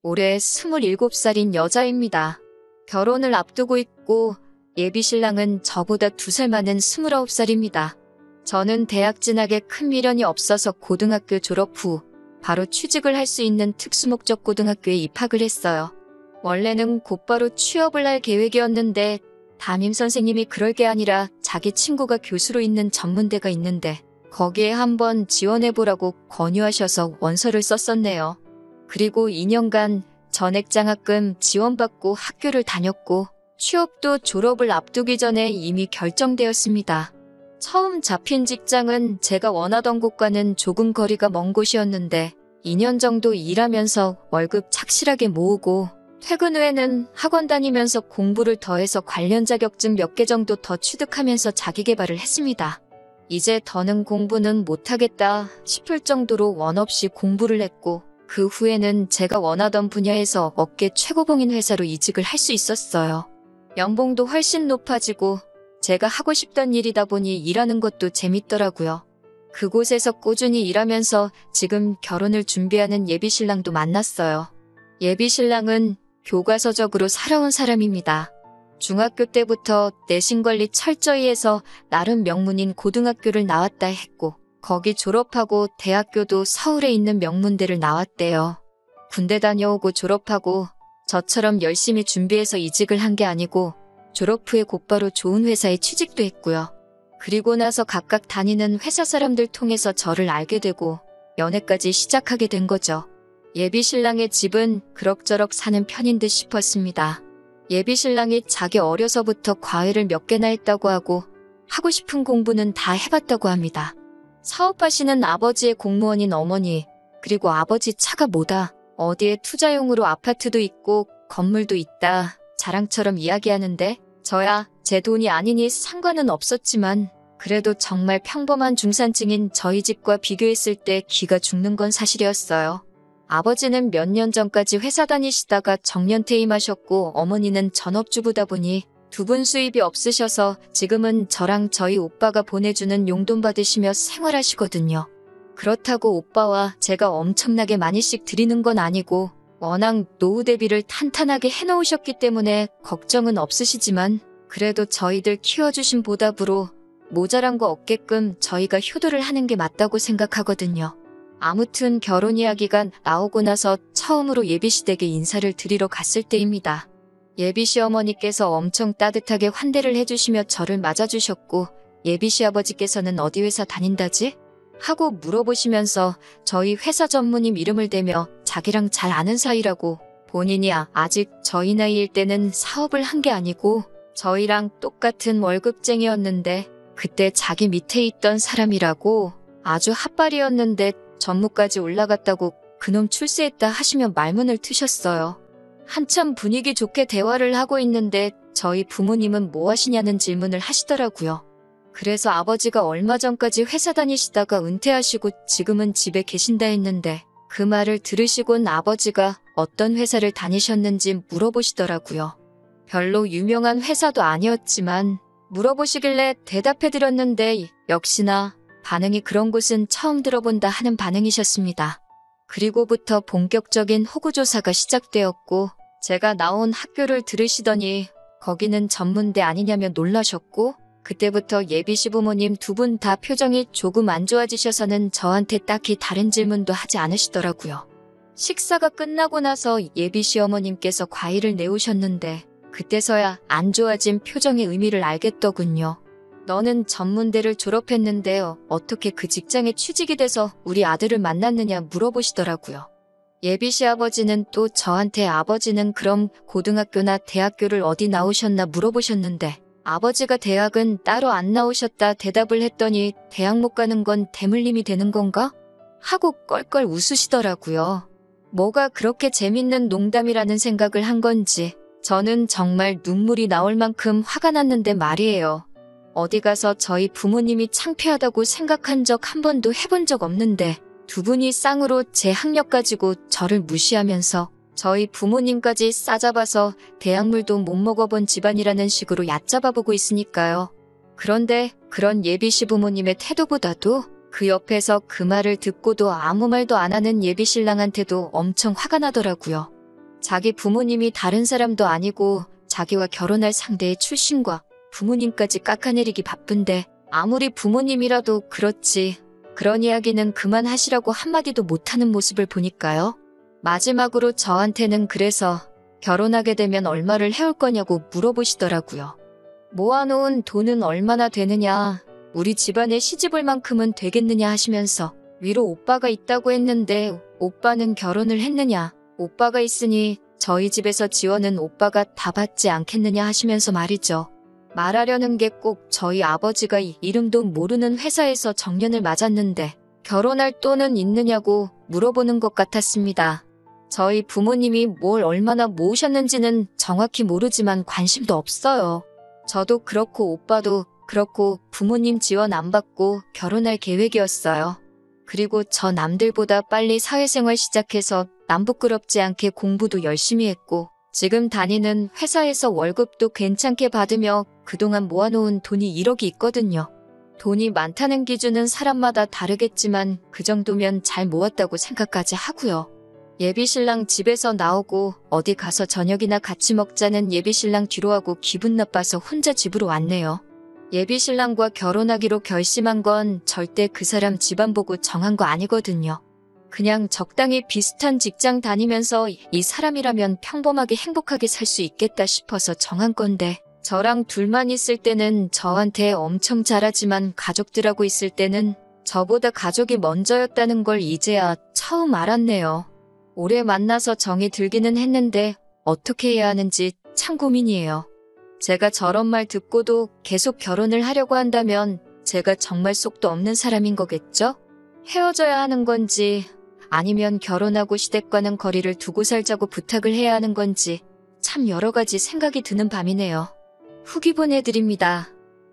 올해 27살인 여자입니다. 결혼을 앞두고 있고 예비신랑은 저보다 2살 많은 29살입니다. 저는 대학 진학에 큰 미련이 없어서 고등학교 졸업 후 바로 취직을 할 수 있는 특수목적 고등학교에 입학을 했어요. 원래는 곧바로 취업을 할 계획이었는데 담임선생님이 그럴 게 아니라 자기 친구가 교수로 있는 전문대가 있는데 거기에 한번 지원해보라고 권유하셔서 원서를 썼었네요. 그리고 2년간 전액장학금 지원받고 학교를 다녔고 취업도 졸업을 앞두기 전에 이미 결정되었습니다. 처음 잡힌 직장은 제가 원하던 곳과는 조금 거리가 먼 곳이었는데 2년 정도 일하면서 월급 착실하게 모으고 퇴근 후에는 학원 다니면서 공부를 더해서 관련 자격증 몇 개 정도 더 취득하면서 자기계발을 했습니다. 이제 더는 공부는 못하겠다 싶을 정도로 원 없이 공부를 했고 그 후에는 제가 원하던 분야에서 업계 최고봉인 회사로 이직을 할 수 있었어요. 연봉도 훨씬 높아지고 제가 하고 싶던 일이다 보니 일하는 것도 재밌더라고요. 그곳에서 꾸준히 일하면서 지금 결혼을 준비하는 예비신랑도 만났어요. 예비신랑은 교과서적으로 살아온 사람입니다. 중학교 때부터 내신관리 철저히 해서 나름 명문인 고등학교를 나왔다 했고 거기 졸업하고 대학교도 서울에 있는 명문대를 나왔대요. 군대 다녀오고 졸업하고 저처럼 열심히 준비해서 이직을 한 게 아니고 졸업 후에 곧바로 좋은 회사에 취직도 했고요. 그리고 나서 각각 다니는 회사 사람들 통해서 저를 알게 되고 연애까지 시작하게 된 거죠. 예비신랑의 집은 그럭저럭 사는 편인 듯 싶었습니다. 예비신랑이 자기 어려서부터 과외를 몇 개나 했다고 하고 하고 싶은 공부는 다 해봤다고 합니다. 사업하시는 아버지의 공무원인 어머니, 그리고 아버지 차가 뭐다, 어디에 투자용으로 아파트도 있고 건물도 있다 자랑처럼 이야기하는데 저야 제 돈이 아니니 상관은 없었지만 그래도 정말 평범한 중산층인 저희 집과 비교했을 때 기가 죽는 건 사실이었어요. 아버지는 몇 년 전까지 회사 다니시다가 정년퇴임하셨고 어머니는 전업주부다 보니 두 분 수입이 없으셔서 지금은 저랑 저희 오빠가 보내주는 용돈 받으시며 생활하시거든요. 그렇다고 오빠와 제가 엄청나게 많이씩 드리는 건 아니고 워낙 노후 대비를 탄탄하게 해놓으셨기 때문에 걱정은 없으시지만 그래도 저희들 키워주신 보답으로 모자란 거 없게끔 저희가 효도를 하는 게 맞다고 생각하거든요. 아무튼 결혼 이야기가 나오고 나서 처음으로 예비시댁에 인사를 드리러 갔을 때입니다. 예비시어머니께서 엄청 따뜻하게 환대를 해주시며 저를 맞아주셨고 예비시아버지께서는 어디 회사 다닌다지? 하고 물어보시면서 저희 회사 전무님 이름을 대며 자기랑 잘 아는 사이라고 본인이 아직 저희 나이일 때는 사업을 한 게 아니고 저희랑 똑같은 월급쟁이였는데 그때 자기 밑에 있던 사람이라고 아주 핫발이었는데 전무까지 올라갔다고 그놈 출세했다 하시며 말문을 트셨어요. 한참 분위기 좋게 대화를 하고 있는데 저희 부모님은 뭐 하시냐는 질문을 하시더라고요. 그래서 아버지가 얼마 전까지 회사 다니시다가 은퇴하시고 지금은 집에 계신다 했는데 그 말을 들으시곤 아버지가 어떤 회사를 다니셨는지 물어보시더라고요. 별로 유명한 회사도 아니었지만 물어보시길래 대답해드렸는데 역시나 반응이 그런 곳은 처음 들어본다 하는 반응이셨습니다. 그리고부터 본격적인 호구조사가 시작되었고 제가 나온 학교를 들으시더니 거기는 전문대 아니냐며 놀라셨고 그때부터 예비시부모님 두 분 다 표정이 조금 안 좋아지셔서는 저한테 딱히 다른 질문도 하지 않으시더라고요. 식사가 끝나고 나서 예비시어머님께서 과일을 내오셨는데 그때서야 안 좋아진 표정의 의미를 알겠더군요. 너는 전문대를 졸업했는데 어떻게 그 직장에 취직이 돼서 우리 아들을 만났느냐 물어보시더라고요. 예비시아버지는 또 저한테 아버지는 그럼 고등학교나 대학교를 어디 나오셨나 물어보셨는데 아버지가 대학은 따로 안 나오셨다 대답을 했더니 대학 못 가는 건 대물림이 되는 건가? 하고 껄껄 웃으시더라고요. 뭐가 그렇게 재밌는 농담이라는 생각을 한 건지 저는 정말 눈물이 나올 만큼 화가 났는데 말이에요. 어디 가서 저희 부모님이 창피하다고 생각한 적 한 번도 해본 적 없는데 두 분이 쌍으로 제 학력 가지고 저를 무시하면서 저희 부모님까지 싸잡아서 대학물도 못 먹어본 집안이라는 식으로 얕잡아보고 있으니까요. 그런데 그런 예비시부모님의 태도보다도 그 옆에서 그 말을 듣고도 아무 말도 안 하는 예비신랑한테도 엄청 화가 나더라고요. 자기 부모님이 다른 사람도 아니고 자기와 결혼할 상대의 출신과 부모님까지 깎아내리기 바쁜데 아무리 부모님이라도 그렇지. 그런 이야기는 그만하시라고 한마디도 못하는 모습을 보니까요. 마지막으로 저한테는 그래서 결혼하게 되면 얼마를 해올 거냐고 물어보시더라고요. 모아놓은 돈은 얼마나 되느냐, 우리 집안에 시집올 만큼은 되겠느냐 하시면서 위로 오빠가 있다고 했는데 오빠는 결혼을 했느냐, 오빠가 있으니 저희 집에서 지원은 오빠가 다 받지 않겠느냐 하시면서 말이죠. 말하려는 게 꼭 저희 아버지가 이름도 모르는 회사에서 정년을 맞았는데 결혼할 돈은 있느냐고 물어보는 것 같았습니다. 저희 부모님이 뭘 얼마나 모으셨는지는 정확히 모르지만 관심도 없어요. 저도 그렇고 오빠도 그렇고 부모님 지원 안 받고 결혼할 계획이었어요. 그리고 저 남들보다 빨리 사회생활 시작해서 남 부끄럽지 않게 공부도 열심히 했고 지금 다니는 회사에서 월급도 괜찮게 받으며 그동안 모아놓은 돈이 1억이 있거든요. 돈이 많다는 기준은 사람마다 다르겠지만 그 정도면 잘 모았다고 생각까지 하고요. 예비신랑 집에서 나오고 어디 가서 저녁이나 같이 먹자는 예비신랑 뒤로 하고 기분 나빠서 혼자 집으로 왔네요. 예비신랑과 결혼하기로 결심한 건 절대 그 사람 집안 보고 정한 거 아니거든요. 그냥 적당히 비슷한 직장 다니면서 이 사람이라면 평범하게 행복하게 살 수 있겠다 싶어서 정한 건데 저랑 둘만 있을 때는 저한테 엄청 잘하지만 가족들하고 있을 때는 저보다 가족이 먼저였다는 걸 이제야 처음 알았네요. 오래 만나서 정이 들기는 했는데 어떻게 해야 하는지 참 고민이에요. 제가 저런 말 듣고도 계속 결혼을 하려고 한다면 제가 정말 속도 없는 사람인 거겠죠? 헤어져야 하는 건지 아니면 결혼하고 시댁과는 거리를 두고 살자고 부탁을 해야 하는 건지 참 여러 가지 생각이 드는 밤이네요. 후기 보내드립니다.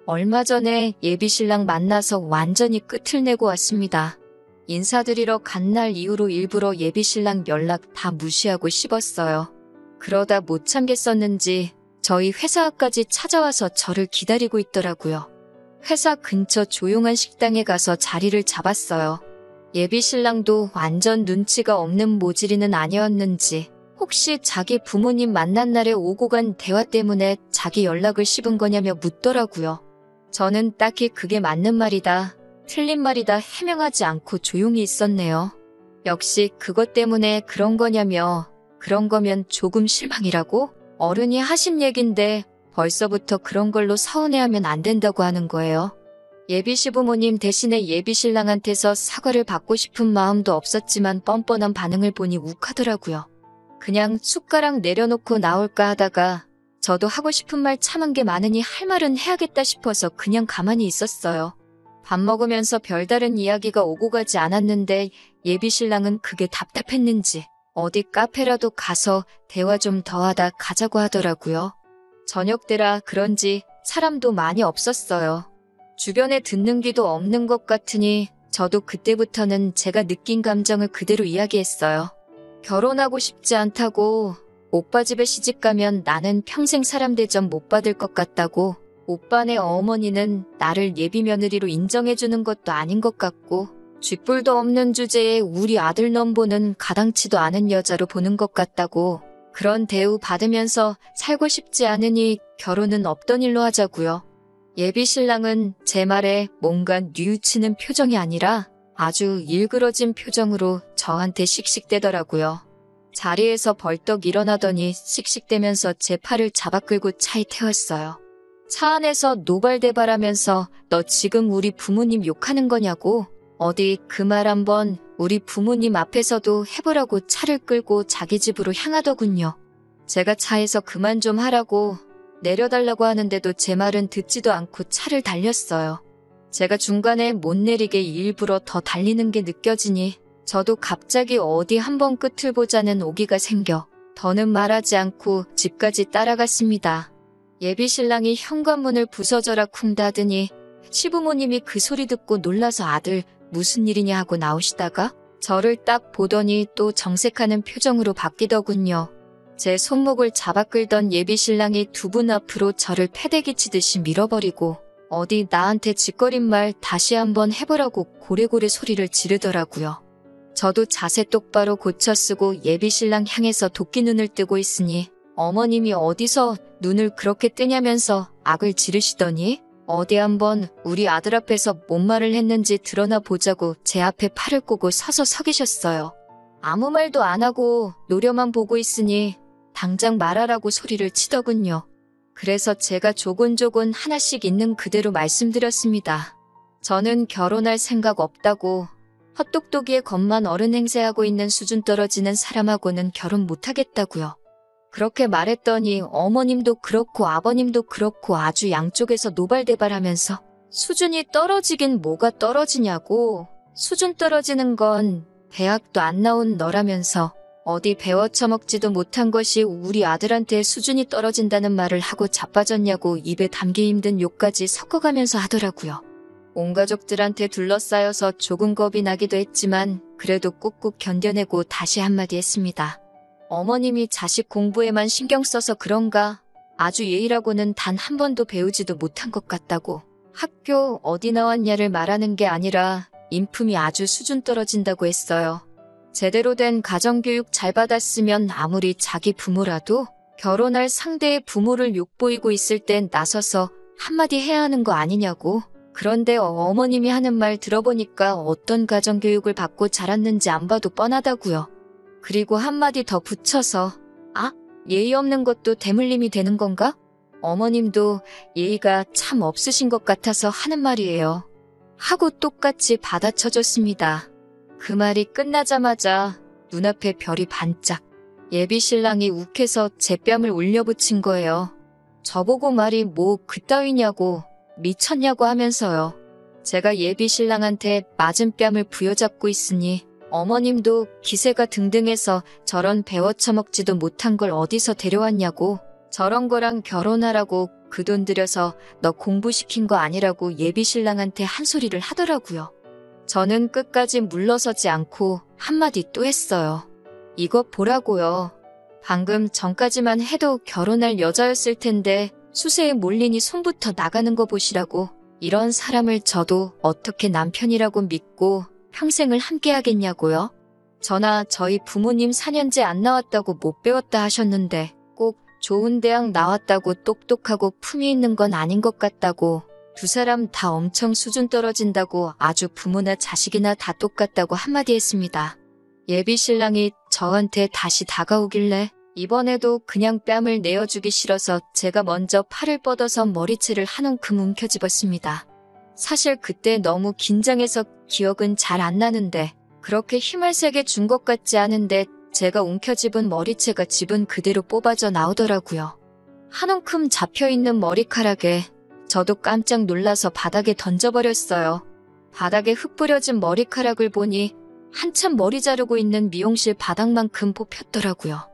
얼마 전에 예비신랑 만나서 완전히 끝을 내고 왔습니다. 인사드리러 간 날 이후로 일부러 예비신랑 연락 다 무시하고 씹었어요. 그러다 못 참겠었는지 저희 회사까지 찾아와서 저를 기다리고 있더라고요. 회사 근처 조용한 식당에 가서 자리를 잡았어요. 예비신랑도 완전 눈치가 없는 모질이는 아니었는지 혹시 자기 부모님 만난 날에 오고 간 대화 때문에 자기 연락을 씹은 거냐며 묻더라고요. 저는 딱히 그게 맞는 말이다, 틀린 말이다 해명하지 않고 조용히 있었네요. 역시 그것 때문에 그런 거냐며 그런 거면 조금 실망이라고? 어른이 하신 얘긴데 벌써부터 그런 걸로 서운해하면 안 된다고 하는 거예요. 예비시부모님 대신에 예비신랑한테서 사과를 받고 싶은 마음도 없었지만 뻔뻔한 반응을 보니 욱하더라고요. 그냥 숟가락 내려놓고 나올까 하다가 저도 하고 싶은 말 참은 게 많으니 할 말은 해야겠다 싶어서 그냥 가만히 있었어요. 밥 먹으면서 별다른 이야기가 오고 가지 않았는데 예비신랑은 그게 답답했는지 어디 카페라도 가서 대화 좀 더 하다 가자고 하더라고요. 저녁 때라 그런지 사람도 많이 없었어요. 주변에 듣는 귀도 없는 것 같으니 저도 그때부터는 제가 느낀 감정을 그대로 이야기했어요. 결혼하고 싶지 않다고, 오빠 집에 시집가면 나는 평생 사람 대접 못 받을 것 같다고, 오빠네 어머니는 나를 예비며느리로 인정해주는 것도 아닌 것 같고, 쥐뿔도 없는 주제에 우리 아들 넘보는 가당치도 않은 여자로 보는 것 같다고, 그런 대우 받으면서 살고 싶지 않으니 결혼은 없던 일로 하자고요. 예비신랑은 제 말에 뭔가 뉘우치는 표정이 아니라 아주 일그러진 표정으로 저한테 씩씩대더라고요. 자리에서 벌떡 일어나더니 씩씩대면서 제 팔을 잡아 끌고 차에 태웠어요. 차 안에서 노발대발하면서 너 지금 우리 부모님 욕하는 거냐고, 어디 그 말 한번 우리 부모님 앞에서도 해보라고 차를 끌고 자기 집으로 향하더군요. 제가 차에서 그만 좀 하라고 내려달라고 하는데도 제 말은 듣지도 않고 차를 달렸어요. 제가 중간에 못 내리게 일부러 더 달리는 게 느껴지니 저도 갑자기 어디 한번 끝을 보자는 오기가 생겨 더는 말하지 않고 집까지 따라갔습니다. 예비신랑이 현관문을 부서져라 쿵 닫으니 시부모님이 그 소리 듣고 놀라서 아들 무슨 일이냐 하고 나오시다가 저를 딱 보더니 또 정색하는 표정으로 바뀌더군요. 제 손목을 잡아 끌던 예비신랑이 두 분 앞으로 저를 패대기 치듯이 밀어버리고 어디 나한테 짓거린 말 다시 한번 해보라고 고래고래 소리를 지르더라고요. 저도 자세 똑바로 고쳐 쓰고 예비신랑 향해서 도끼 눈을 뜨고 있으니 어머님이 어디서 눈을 그렇게 뜨냐면서 악을 지르시더니 어디 한번 우리 아들 앞에서 뭔 말을 했는지 드러나 보자고 제 앞에 팔을 꼬고 서서 서 계셨어요. 아무 말도 안 하고 노려만 보고 있으니 당장 말하라고 소리를 치더군요. 그래서 제가 조곤조곤 하나씩 있는 그대로 말씀드렸습니다. 저는 결혼할 생각 없다고, 헛똑똑이의 겉만 어른 행세하고 있는 수준 떨어지는 사람하고는 결혼 못하겠다고요. 그렇게 말했더니 어머님도 그렇고 아버님도 그렇고 아주 양쪽에서 노발대발하면서 수준이 떨어지긴 뭐가 떨어지냐고, 수준 떨어지는 건 대학도 안 나온 너라면서 어디 배워 처먹지도 못한 것이 우리 아들한테 수준이 떨어진다는 말을 하고 자빠졌냐고 입에 담기 힘든 욕까지 섞어가면서 하더라고요. 온 가족들한테 둘러싸여서 조금 겁이 나기도 했지만 그래도 꾹꾹 견뎌내고 다시 한마디 했습니다. 어머님이 자식 공부에만 신경 써서 그런가, 아주 예의라고는 단 한 번도 배우지도 못한 것 같다고. 학교 어디 나왔냐를 말하는 게 아니라 인품이 아주 수준 떨어진다고 했어요. 제대로 된 가정교육 잘 받았으면 아무리 자기 부모라도 결혼할 상대의 부모를 욕보이고 있을 땐 나서서 한마디 해야 하는 거 아니냐고. 그런데 어머님이 하는 말 들어보니까 어떤 가정교육을 받고 자랐는지 안 봐도 뻔하다고요. 그리고 한마디 더 붙여서, 아, 예의 없는 것도 대물림이 되는 건가? 어머님도 예의가 참 없으신 것 같아서 하는 말이에요. 하고 똑같이 받아쳐줬습니다. 그 말이 끝나자마자 눈앞에 별이 반짝. 예비신랑이 욱해서 제 뺨을 올려붙인 거예요. 저보고 말이 뭐 그따위냐고, 미쳤냐고 하면서요. 제가 예비신랑한테 맞은 뺨을 부여잡고 있으니 어머님도 기세가 등등해서 저런 배워 처먹지도 못한 걸 어디서 데려왔냐고, 저런 거랑 결혼하라고 그 돈 들여서 너 공부시킨 거 아니라고 예비신랑한테 한 소리를 하더라고요. 저는 끝까지 물러서지 않고 한마디 또 했어요. 이거 보라고요. 방금 전까지만 해도 결혼할 여자였을 텐데 수세에 몰리니 손부터 나가는 거 보시라고. 이런 사람을 저도 어떻게 남편이라고 믿고 평생을 함께 하겠냐고요. 저나 저희 부모님 4년째 안 나왔다고 못 배웠다 하셨는데 꼭 좋은 대학 나왔다고 똑똑하고 품위 있는 건 아닌 것 같다고, 두 사람 다 엄청 수준 떨어진다고, 아주 부모나 자식이나 다 똑같다고 한마디 했습니다. 예비신랑이 저한테 다시 다가오길래 이번에도 그냥 뺨을 내어주기 싫어서 제가 먼저 팔을 뻗어서 머리채를 한 움큼 움켜쥐었습니다. 사실 그때 너무 긴장해서 기억은 잘 안 나는데 그렇게 힘을 세게 준 것 같지 않은데 제가 움켜쥐은 머리채가 집은 그대로 뽑아져 나오더라고요. 한 움큼 잡혀있는 머리카락에 저도 깜짝 놀라서 바닥에 던져버렸어요. 바닥에 흙 뿌려진 머리카락을 보니 한참 머리 자르고 있는 미용실 바닥만큼 뽑혔더라고요.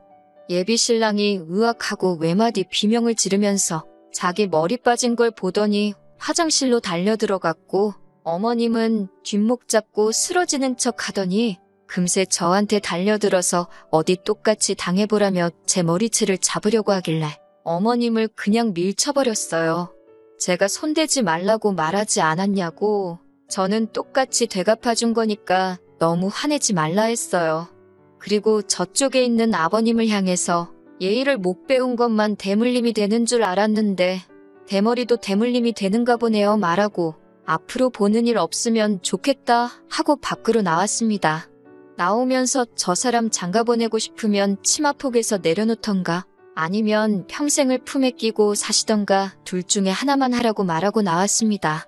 예비신랑이 으악하고 외마디 비명을 지르면서 자기 머리 빠진 걸 보더니 화장실로 달려들어갔고, 어머님은 뒷목 잡고 쓰러지는 척 하더니 금세 저한테 달려들어서 어디 똑같이 당해보라며 제 머리채를 잡으려고 하길래 어머님을 그냥 밀쳐버렸어요. 제가 손대지 말라고 말하지 않았냐고. 저는 똑같이 되갚아준 거니까 너무 화내지 말라 했어요. 그리고 저쪽에 있는 아버님을 향해서 예의를 못 배운 것만 대물림이 되는 줄 알았는데 대머리도 대물림이 되는가 보네요 말하고 앞으로 보는 일 없으면 좋겠다 하고 밖으로 나왔습니다. 나오면서 저 사람 장가보내고 싶으면 치마폭에서 내려놓던가 아니면 평생을 품에 끼고 사시던가 둘 중에 하나만 하라고 말하고 나왔습니다.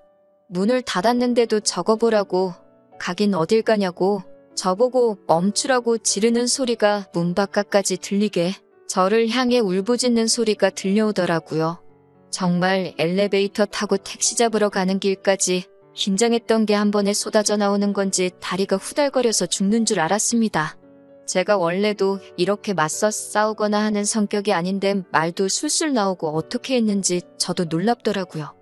문을 닫았는데도 적어보라고, 가긴 어딜 가냐고, 저보고 멈추라고 지르는 소리가 문 바깥까지 들리게 저를 향해 울부짖는 소리가 들려오더라고요. 정말 엘리베이터 타고 택시 잡으러 가는 길까지 긴장했던 게 한 번에 쏟아져 나오는 건지 다리가 후달거려서 죽는 줄 알았습니다. 제가 원래도 이렇게 맞서 싸우거나 하는 성격이 아닌데 말도 술술 나오고 어떻게 했는지 저도 놀랍더라고요.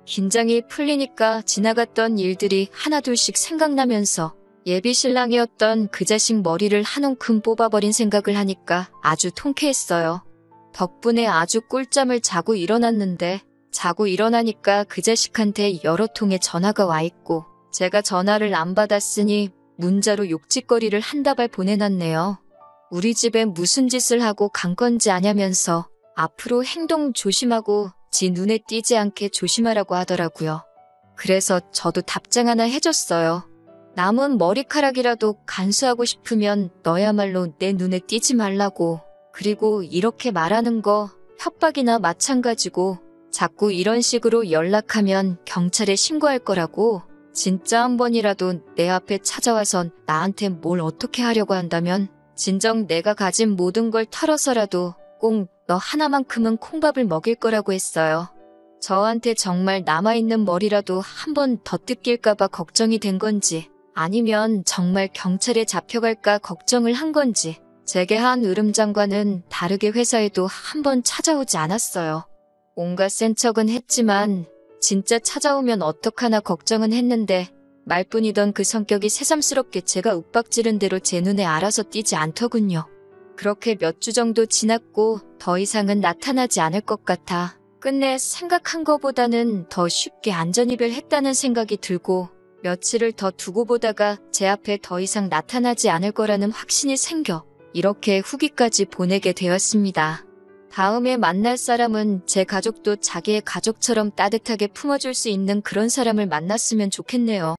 긴장이 풀리니까 지나갔던 일들이 하나둘씩 생각나면서 예비신랑이었던 그 자식 머리를 한 움큼 뽑아버린 생각을 하니까 아주 통쾌했어요. 덕분에 아주 꿀잠을 자고 일어났는데 자고 일어나니까 그 자식한테 여러 통의 전화가 와 있고 제가 전화를 안 받았으니 문자로 욕짓거리를 한 다발 보내놨네요. 우리 집에 무슨 짓을 하고 간 건지 아냐면서 앞으로 행동 조심하고 지 눈에 띄지 않게 조심하라고 하더라고요. 그래서 저도 답장 하나 해줬어요. 남은 머리카락이라도 간수하고 싶으면 너야말로 내 눈에 띄지 말라고. 그리고 이렇게 말하는 거 협박이나 마찬가지고 자꾸 이런 식으로 연락하면 경찰에 신고할 거라고. 진짜 한 번이라도 내 앞에 찾아와선 나한테 뭘 어떻게 하려고 한다면 진정 내가 가진 모든 걸 털어서라도 꼭 너 하나만큼은 콩밥을 먹일 거라고 했어요. 저한테 정말 남아있는 머리라도 한 번 더 뜯길까봐 걱정이 된 건지 아니면 정말 경찰에 잡혀갈까 걱정을 한 건지 제게 한 으름장과는 다르게 회사에도 한 번 찾아오지 않았어요. 온갖 센 척은 했지만 진짜 찾아오면 어떡하나 걱정은 했는데 말뿐이던 그 성격이 새삼스럽게 제가 윽박지른 대로 제 눈에 알아서 띄지 않더군요. 그렇게 몇 주 정도 지났고 더 이상은 나타나지 않을 것 같아 끝내 생각한 것보다는 더 쉽게 안전이별했다는 생각이 들고 며칠을 더 두고 보다가 제 앞에 더 이상 나타나지 않을 거라는 확신이 생겨 이렇게 후기까지 보내게 되었습니다. 다음에 만날 사람은 제 가족도 자기의 가족처럼 따뜻하게 품어줄 수 있는 그런 사람을 만났으면 좋겠네요.